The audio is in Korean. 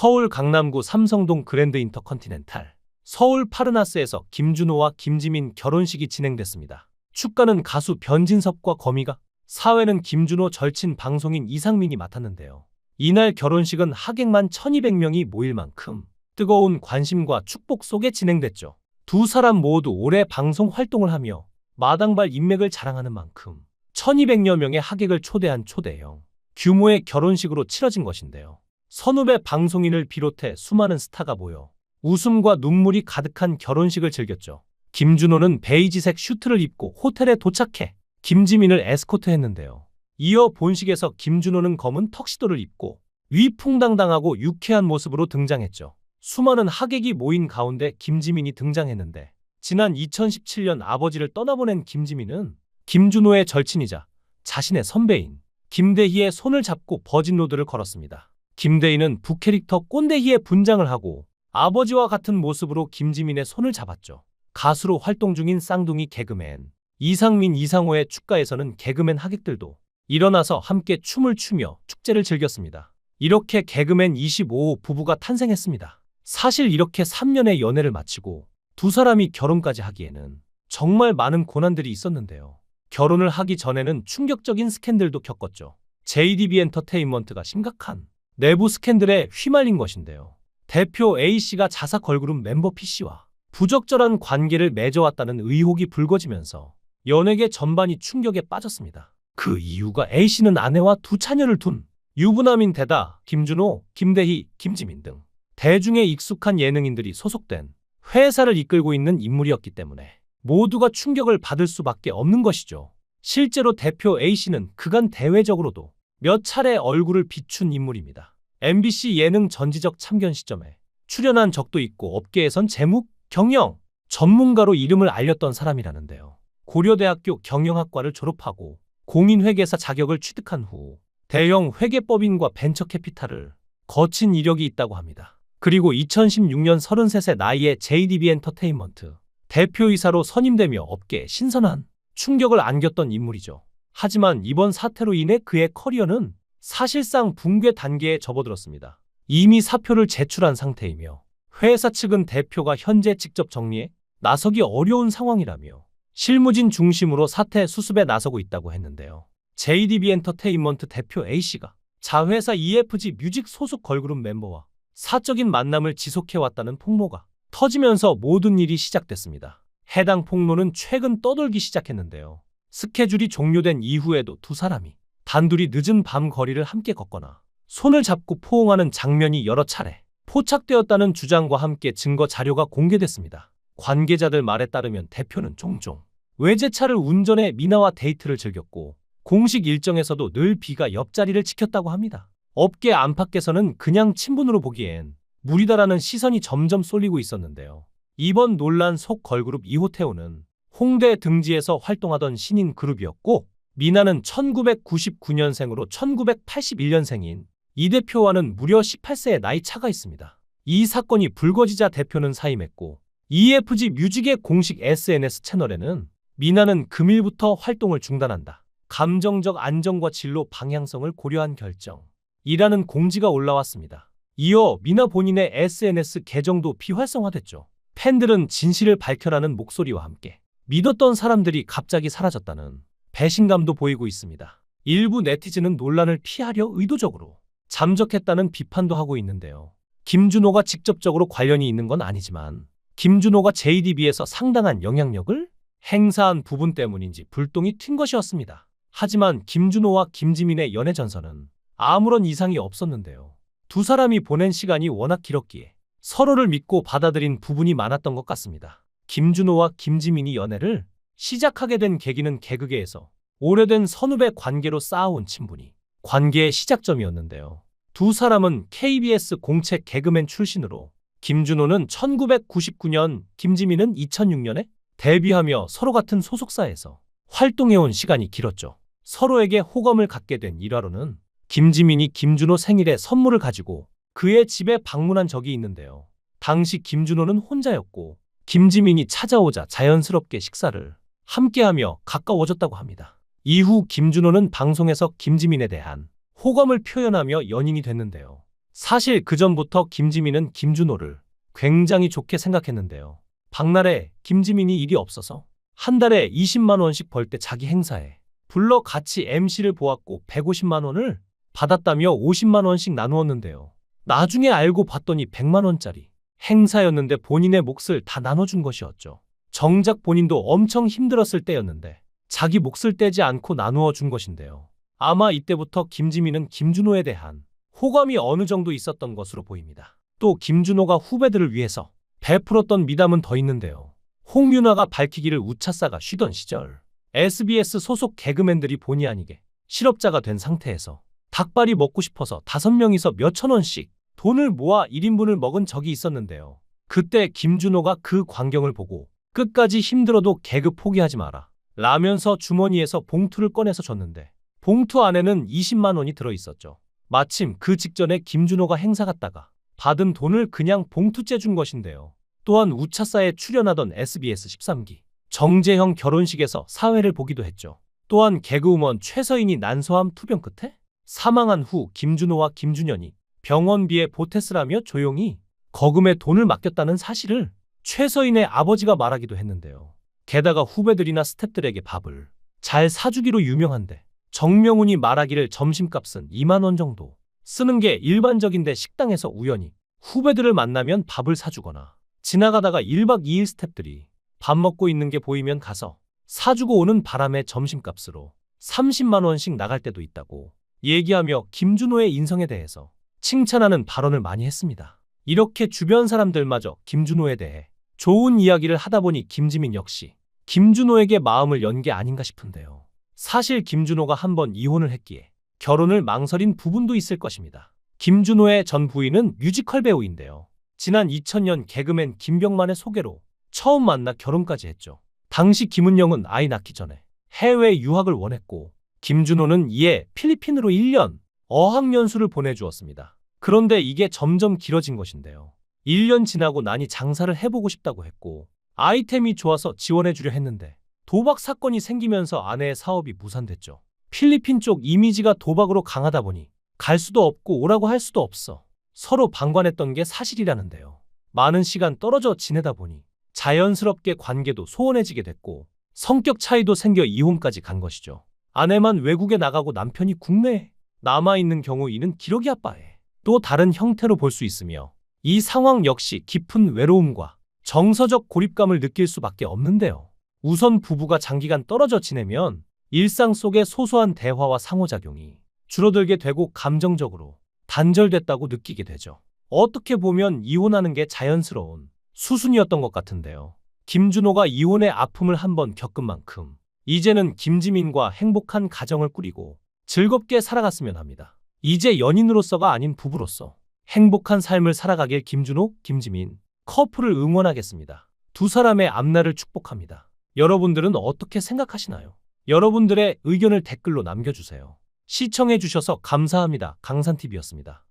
서울 강남구 삼성동 그랜드 인터컨티넨탈, 서울 파르나스에서 김준호와 김지민 결혼식이 진행됐습니다. 축가는 가수 변진섭과 거미가, 사회는 김준호 절친 방송인 이상민이 맡았는데요. 이날 결혼식은 하객만 1200명이 모일 만큼 뜨거운 관심과 축복 속에 진행됐죠. 두 사람 모두 오래 방송 활동을 하며 마당발 인맥을 자랑하는 만큼 1200여 명의 하객을 초대한 초대형 규모의 결혼식으로 치러진 것인데요. 선후배 방송인을 비롯해 수많은 스타가 모여 웃음과 눈물이 가득한 결혼식을 즐겼죠. 김준호는 베이지색 슈트를 입고 호텔에 도착해 김지민을 에스코트했는데요. 이어 본식에서 김준호는 검은 턱시도를 입고 위풍당당하고 유쾌한 모습으로 등장했죠. 수많은 하객이 모인 가운데 김지민이 등장했는데, 지난 2017년 아버지를 떠나보낸 김지민은 김준호의 절친이자 자신의 선배인 김대희의 손을 잡고 버진로드를 걸었습니다. 김대희는 부캐릭터 꼰대희의 분장을 하고 아버지와 같은 모습으로 김지민의 손을 잡았죠. 가수로 활동 중인 쌍둥이 개그맨 이상민, 이상호의 축가에서는 개그맨 하객들도 일어나서 함께 춤을 추며 축제를 즐겼습니다. 이렇게 개그맨 25호 부부가 탄생했습니다. 사실 이렇게 3년의 연애를 마치고 두 사람이 결혼까지 하기에는 정말 많은 고난들이 있었는데요. 결혼을 하기 전에는 충격적인 스캔들도 겪었죠. JDB 엔터테인먼트가 심각한 내부 스캔들에 휘말린 것인데요. 대표 A씨가 자사 걸그룹 멤버 P씨와 부적절한 관계를 맺어왔다는 의혹이 불거지면서 연예계 전반이 충격에 빠졌습니다. 그 이유가 A씨는 아내와 두 자녀를 둔 유부남인 데다 김준호, 김대희, 김지민 등 대중에 익숙한 예능인들이 소속된 회사를 이끌고 있는 인물이었기 때문에 모두가 충격을 받을 수밖에 없는 것이죠. 실제로 대표 A씨는 그간 대외적으로도 몇 차례 얼굴을 비춘 인물입니다. MBC 예능 전지적 참견 시점에 출연한 적도 있고 업계에선 재무, 경영 전문가로 이름을 알렸던 사람이라는데요. 고려대학교 경영학과를 졸업하고 공인회계사 자격을 취득한 후 대형 회계법인과 벤처캐피탈을 거친 이력이 있다고 합니다. 그리고 2016년 33세 나이에 JDB 엔터테인먼트 대표이사로 선임되며 업계에 신선한 충격을 안겼던 인물이죠. 하지만 이번 사태로 인해 그의 커리어는 사실상 붕괴 단계에 접어들었습니다. 이미 사표를 제출한 상태이며 회사 측은 대표가 현재 직접 정리에 나서기 어려운 상황이라며 실무진 중심으로 사태 수습에 나서고 있다고 했는데요. JDB 엔터테인먼트 대표 A씨가 자회사 EFG 뮤직 소속 걸그룹 멤버와 사적인 만남을 지속해왔다는 폭로가 터지면서 모든 일이 시작됐습니다. 해당 폭로는 최근 떠돌기 시작했는데요. 스케줄이 종료된 이후에도 두 사람이 단둘이 늦은 밤 거리를 함께 걷거나 손을 잡고 포옹하는 장면이 여러 차례 포착되었다는 주장과 함께 증거 자료가 공개됐습니다. 관계자들 말에 따르면 대표는 종종 외제차를 운전해 미나와 데이트를 즐겼고 공식 일정에서도 늘 B가 옆자리를 지켰다고 합니다. 업계 안팎에서는 그냥 친분으로 보기엔 무리다라는 시선이 점점 쏠리고 있었는데요. 이번 논란 속 걸그룹 2호 태호는 홍대 등지에서 활동하던 신인 그룹이었고, 미나는 1999년생으로 1981년생인 이 대표와는 무려 18세의 나이 차가 있습니다. 이 사건이 불거지자 대표는 사임했고, EFG 뮤직의 공식 SNS 채널에는 미나는 금일부터 활동을 중단한다. 감정적 안정과 진로 방향성을 고려한 결정이라는 공지가 올라왔습니다. 이어 미나 본인의 SNS 계정도 비활성화됐죠. 팬들은 진실을 밝혀라는 목소리와 함께 믿었던 사람들이 갑자기 사라졌다는 배신감도 보이고 있습니다. 일부 네티즌은 논란을 피하려 의도적으로 잠적했다는 비판도 하고 있는데요. 김준호가 직접적으로 관련이 있는 건 아니지만 김준호가 JDB에서 상당한 영향력을 행사한 부분 때문인지 불똥이 튄 것이었습니다. 하지만 김준호와 김지민의 연애 전선은 아무런 이상이 없었는데요. 두 사람이 보낸 시간이 워낙 길었기에 서로를 믿고 받아들인 부분이 많았던 것 같습니다. 김준호와 김지민이 연애를 시작하게 된 계기는 개그계에서 오래된 선후배 관계로 쌓아온 친분이 관계의 시작점이었는데요. 두 사람은 KBS 공채 개그맨 출신으로 김준호는 1999년, 김지민은 2006년에 데뷔하며 서로 같은 소속사에서 활동해온 시간이 길었죠. 서로에게 호감을 갖게 된 일화로는 김지민이 김준호 생일에 선물을 가지고 그의 집에 방문한 적이 있는데요. 당시 김준호는 혼자였고 김지민이 찾아오자 자연스럽게 식사를 함께하며 가까워졌다고 합니다. 이후 김준호는 방송에서 김지민에 대한 호감을 표현하며 연인이 됐는데요. 사실 그전부터 김지민은 김준호를 굉장히 좋게 생각했는데요. 박날에 김지민이 일이 없어서 한 달에 20만 원씩 벌 때 자기 행사에 불러 같이 MC를 보았고 150만 원을 받았다며 50만 원씩 나누었는데요. 나중에 알고 봤더니 100만 원짜리 행사였는데 본인의 몫을 다 나눠준 것이었죠. 정작 본인도 엄청 힘들었을 때였는데 자기 몫을 떼지 않고 나누어 준 것인데요. 아마 이때부터 김지민은 김준호에 대한 호감이 어느 정도 있었던 것으로 보입니다. 또 김준호가 후배들을 위해서 베풀었던 미담은 더 있는데요. 홍윤아가 밝히기를 우차싸가 쉬던 시절 SBS 소속 개그맨들이 본의 아니게 실업자가 된 상태에서 닭발이 먹고 싶어서 5명이서 몇천 원씩 돈을 모아 1인분을 먹은 적이 있었는데요. 그때 김준호가 그 광경을 보고 끝까지 힘들어도 개그 포기하지 마라 라면서 주머니에서 봉투를 꺼내서 줬는데 봉투 안에는 20만 원이 들어있었죠. 마침 그 직전에 김준호가 행사 갔다가 받은 돈을 그냥 봉투째 준 것인데요. 또한 우차싸에 출연하던 SBS 13기 정재형 결혼식에서 사회를 보기도 했죠. 또한 개그우먼 최서인이 난소암 투병 끝에 사망한 후 김준호와 김준현이 병원비에 보태쓰라며 조용히 거금에 돈을 맡겼다는 사실을 최서인의 아버지가 말하기도 했는데요. 게다가 후배들이나 스태프들에게 밥을 잘 사주기로 유명한데 정명훈이 말하기를 점심값은 2만 원 정도 쓰는 게 일반적인데 식당에서 우연히 후배들을 만나면 밥을 사주거나 지나가다가 1박 2일 스태프들이 밥 먹고 있는 게 보이면 가서 사주고 오는 바람에 점심값으로 30만 원씩 나갈 때도 있다고 얘기하며 김준호의 인성에 대해서 칭찬하는 발언을 많이 했습니다. 이렇게 주변 사람들마저 김준호에 대해 좋은 이야기를 하다 보니 김지민 역시 김준호에게 마음을 연 게 아닌가 싶은데요. 사실 김준호가 한번 이혼을 했기에 결혼을 망설인 부분도 있을 것입니다. 김준호의 전 부인은 뮤지컬 배우인데요. 지난 2000년 개그맨 김병만의 소개로 처음 만나 결혼까지 했죠. 당시 김은영은 아이 낳기 전에 해외 유학을 원했고 김준호는 이에 필리핀으로 1년 어학연수를 보내주었습니다. 그런데 이게 점점 길어진 것인데요. 1년 지나고 나니 장사를 해보고 싶다고 했고 아이템이 좋아서 지원해주려 했는데 도박 사건이 생기면서 아내의 사업이 무산됐죠. 필리핀 쪽 이미지가 도박으로 강하다 보니 갈 수도 없고 오라고 할 수도 없어 서로 방관했던 게 사실이라는데요. 많은 시간 떨어져 지내다 보니 자연스럽게 관계도 소원해지게 됐고 성격 차이도 생겨 이혼까지 간 것이죠. 아내만 외국에 나가고 남편이 국내에 남아있는 경우 이는 기러기 아빠의 또 다른 형태로 볼 수 있으며 이 상황 역시 깊은 외로움과 정서적 고립감을 느낄 수밖에 없는데요. 우선 부부가 장기간 떨어져 지내면 일상 속의 소소한 대화와 상호작용이 줄어들게 되고 감정적으로 단절됐다고 느끼게 되죠. 어떻게 보면 이혼하는 게 자연스러운 수순이었던 것 같은데요. 김준호가 이혼의 아픔을 한번 겪은 만큼 이제는 김지민과 행복한 가정을 꾸리고 즐겁게 살아갔으면 합니다. 이제 연인으로서가 아닌 부부로서 행복한 삶을 살아가길 김준호, 김지민 커플을 응원하겠습니다. 두 사람의 앞날을 축복합니다. 여러분들은 어떻게 생각하시나요? 여러분들의 의견을 댓글로 남겨주세요. 시청해주셔서 감사합니다. 강산TV였습니다.